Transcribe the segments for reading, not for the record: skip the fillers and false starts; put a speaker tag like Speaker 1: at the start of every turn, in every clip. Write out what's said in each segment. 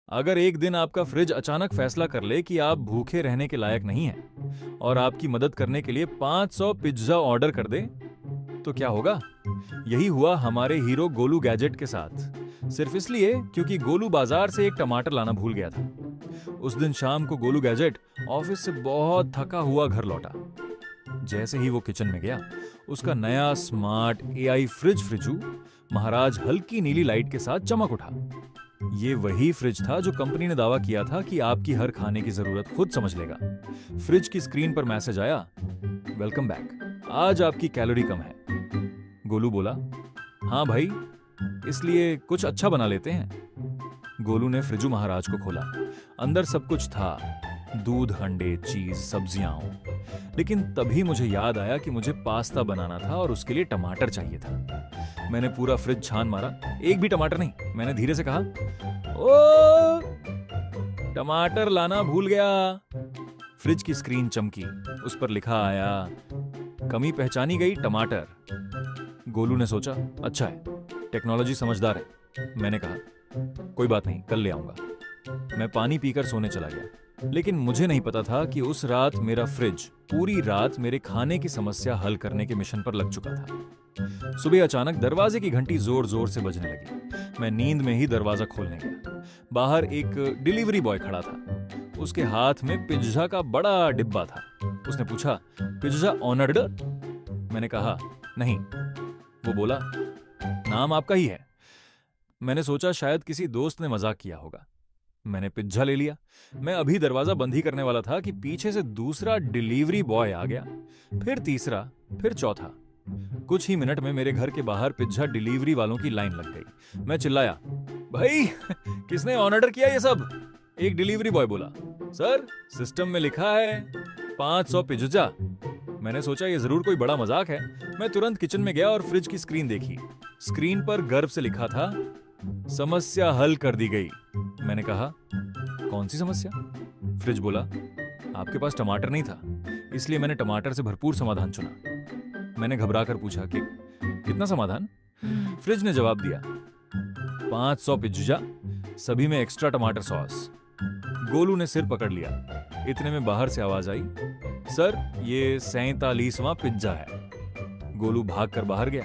Speaker 1: अगर एक दिन आपका फ्रिज अचानक फैसला कर ले कि आप भूखे रहने के लायक नहीं हैं और आपकी मदद करने के लिए 500 पिज्जा ऑर्डर कर दे, तो क्या होगा? यही हुआ हमारे हीरो गोलू गैजेट के साथ, सिर्फ इसलिए क्योंकि गोलू बाजार से एक टमाटर लाना भूल गया था। उस दिन शाम को गोलू गैजेट ऑफिस से बहुत थका हुआ घर लौटा। जैसे ही वो किचन में गया, उसका नया स्मार्ट एआई फ्रिजू महाराज हल्की नीली लाइट के साथ चमक उठा। ये वही फ्रिज था जो कंपनी ने दावा किया था कि आपकी हर खाने की जरूरत खुद समझ लेगा। फ्रिज की स्क्रीन पर मैसेज आया, वेलकम बैक, आज आपकी कैलोरी कम है। गोलू बोला, हाँ भाई, इसलिए कुछ अच्छा बना लेते हैं। गोलू ने फ्रिजू महाराज को खोला। अंदर सब कुछ था, दूध, अंडे, चीज, सब्जियां। लेकिन तभी मुझे याद आया कि मुझे पास्ता बनाना था और उसके लिए टमाटर चाहिए था। मैंने पूरा फ्रिज छान मारा, एक भी टमाटर नहीं। मैंने धीरे से कहा, ओ, टमाटर लाना भूल गया। फ्रिज की स्क्रीन चमकी, उस पर लिखा आया, कमी पहचानी गई, टमाटर। गोलू ने सोचा, अच्छा है, टेक्नोलॉजी समझदार है। मैंने कहा, कोई बात नहीं, कल ले आऊंगा। मैं पानी पीकर सोने चला गया। लेकिन मुझे नहीं पता था कि उस रात मेरा फ्रिज पूरी रात मेरे खाने की समस्या हल करने के मिशन पर लग चुका था। सुबह अचानक दरवाजे की घंटी जोर जोर से बजने लगी। मैं नींद में ही दरवाजा खोलने गया। बाहर एक डिलीवरी बॉय खड़ा था। उसके हाथ में पिज्जा का बड़ा डिब्बा था। उसने पूछा, पिज्जा ऑनर्ड? मैंने कहा, नहीं। वो बोला, नाम आपका ही है। मैंने सोचा शायद किसी दोस्त ने मजाक किया होगा। मैंने पिज्जा ले लिया। मैं अभी दरवाजा बंद ही करने वाला था कि पीछे से दूसरा डिलीवरी बॉय आ गया, फिर तीसरा, फिर चौथा। कुछ ही मिनट में मेरे घर के बाहर पिज्जा डिलीवरी वालों की लाइन लग गई। मैं चिल्लाया, भाई, किसने ऑर्डर किया ये सब? एक डिलीवरी बॉय बोला, सर, सिस्टम में लिखा है 500 पिज्जा। मैंने सोचा ये जरूर कोई बड़ा मजाक है। मैं तुरंत किचन में गया और फ्रिज की स्क्रीन देखी। स्क्रीन पर गर्व से लिखा था, समस्या हल कर दी गई। मैंने कहा, कौन सी समस्या? फ्रिज बोला, आपके पास टमाटर नहीं था, इसलिए मैंने टमाटर से भरपूर समाधान चुना। मैंने घबराकर पूछा कि कितना समाधान? फ्रिज ने जवाब दिया, 500 पिज्जा, सभी में एक्स्ट्रा टमाटर सॉस। गोलू ने सिर पकड़ लिया। इतने में बाहर से आवाज आई, सर, ये 47वां पिज्जा है। गोलू भागकर बाहर गया।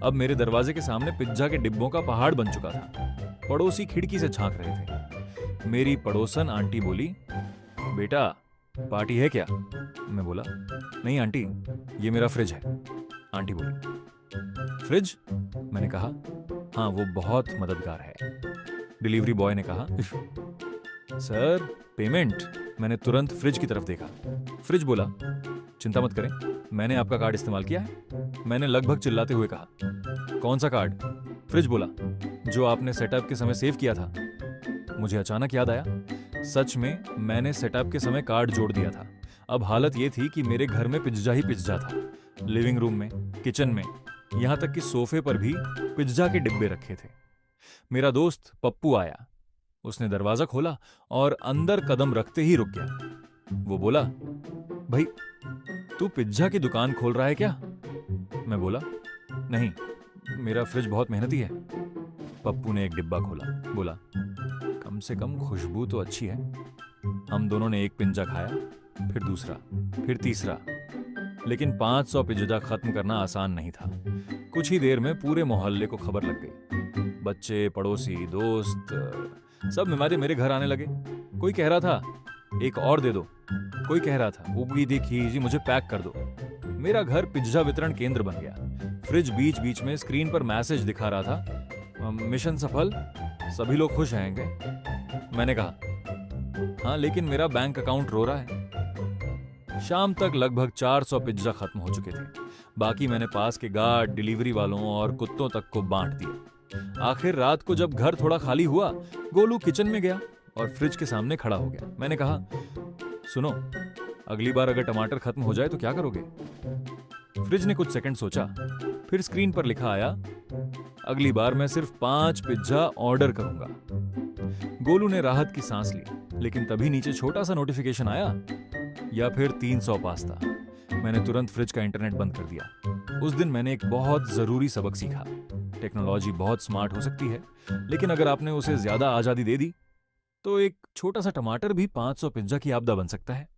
Speaker 1: अब मेरे दरवाजे के सामने पिज्जा के डिब्बों का पहाड़ बन चुका था। पड़ोसी खिड़की से झांक रहे थे। मेरी पड़ोसन आंटी बोली, बेटा, पार्टी है क्या? मैं बोला, नहीं आंटी, ये मेरा फ्रिज है। आंटी बोली, फ्रिज? मैंने कहा, हाँ, वो बहुत मददगार है। डिलीवरी बॉय ने कहा, सर, पेमेंट। मैंने तुरंत फ्रिज की तरफ देखा। फ्रिज बोला, चिंता मत करें, मैंने आपका कार्ड इस्तेमाल किया है। मैंने लगभग चिल्लाते हुए कहा, कौन सा कार्ड? फ्रिज बोला, जो आपने सेटअप के समय सेव किया था। मुझे अचानक याद आया, सच में मैंने सेटअप के समय कार्ड जोड़ दिया था। अब हालत यह थी कि मेरे घर में पिज्जा ही पिज्जा था। लिविंग रूम में, किचन में, यहां तक कि सोफे पर भी पिज्जा के डिब्बे रखे थे। मेरा दोस्त पप्पू आया। उसने दरवाजा खोला और अंदर कदम रखते ही रुक गया। वो बोला, भाई, तू पिज्जा की दुकान खोल रहा है क्या? मैं बोला, नहीं, मेरा फ्रिज बहुत मेहनती है। पप्पू ने एक डिब्बा खोला, बोला, कम से कम खुशबू तो अच्छी है। हम दोनों ने एक पिज्जा खाया, फिर दूसरा, फिर तीसरा। लेकिन 500 पिज्जा खत्म करना आसान नहीं था। कुछ ही देर में पूरे मोहल्ले को खबर लग गई। बच्चे, पड़ोसी, दोस्त, सब मेरे घर आने लगे। कोई कह रहा था, एक और दे दो। कोई कह रहा था, उगी देखी जी, मुझे पैक कर दो। मेरा घर पिज्जा वितरण केंद्र बन गया। फ्रिज बीच बीच में स्क्रीन पर मैसेज दिखा रहा था, मिशन सफल, सभी लोग खुश रहेंगे। मैंने कहा, हाँ, लेकिन मेरा बैंक अकाउंट रो रहा है। शाम तक लगभग 400 पिज्जा खत्म हो चुके थे। बाकी मैंने पास के गार्ड, डिलीवरी वालों और कुत्तों तक को बांट दिया। आखिर रात को जब घर थोड़ा खाली हुआ, गोलू किचन में गया और फ्रिज के सामने खड़ा हो गया। मैंने कहा, सुनो, अगली बार अगर टमाटर खत्म हो जाए तो क्या करोगे? फ्रिज ने कुछ सेकंड सोचा, फिर स्क्रीन पर लिखा आया, अगली बार मैं सिर्फ 5 पिज्जा ऑर्डर करूंगा। गोलू ने राहत की सांस ली, लेकिन तभी नीचे छोटा सा नोटिफिकेशन आया, या फिर 300 पास्ता। मैंने तुरंत फ्रिज का इंटरनेट बंद कर दिया। उस दिन मैंने एक बहुत जरूरी सबक सीखा। टेक्नोलॉजी बहुत स्मार्ट हो सकती है, लेकिन अगर आपने उसे ज्यादा आजादी दे दी तो एक छोटा सा टमाटर भी 500 पिज्जा की आपदा बन सकता है।